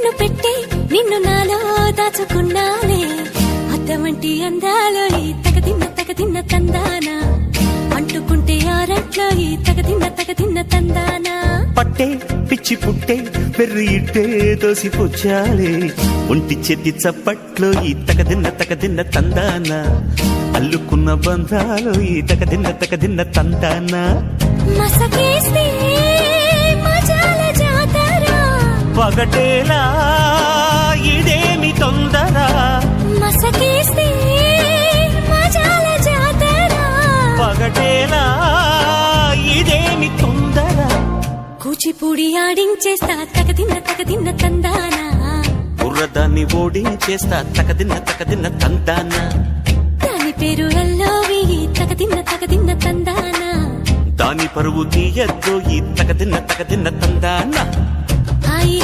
కన్ను పెట్టి నిన్ను నాలో దాచుకున్నాలే అద్దమంటి అందాలో ఈ తగదిన్న తందానా అంటుకుంటే ఆరట్లో ఈ తగదిన్న తందానా పట్టే పిచ్చి పుట్టే పెర్రి ఇట్టే దోసిపుచ్చాలే ఒంటి చేతి చప్పట్లో ఈ తగదిన్న తందానా అల్లుకున్న బంధాలు ఈ తగదిన్న తందానా మసకేస్తే మజాల జాతర పగటేలా ఇదేమి తొందర మసకేస్తే మజాల జాతర పగటేలా ఇదేమి తొందర కూచిపూడి ఆడించేస్తా తగదిన్న తందానా బుర్రదాన్ని ఓడించేస్తా తగదిన్న తందానా దాని పేరు ఎల్లోవి తగదిన్న తందానా దాని పరువు తీయద్దు ఈ తగదిన్న తందానా హాయి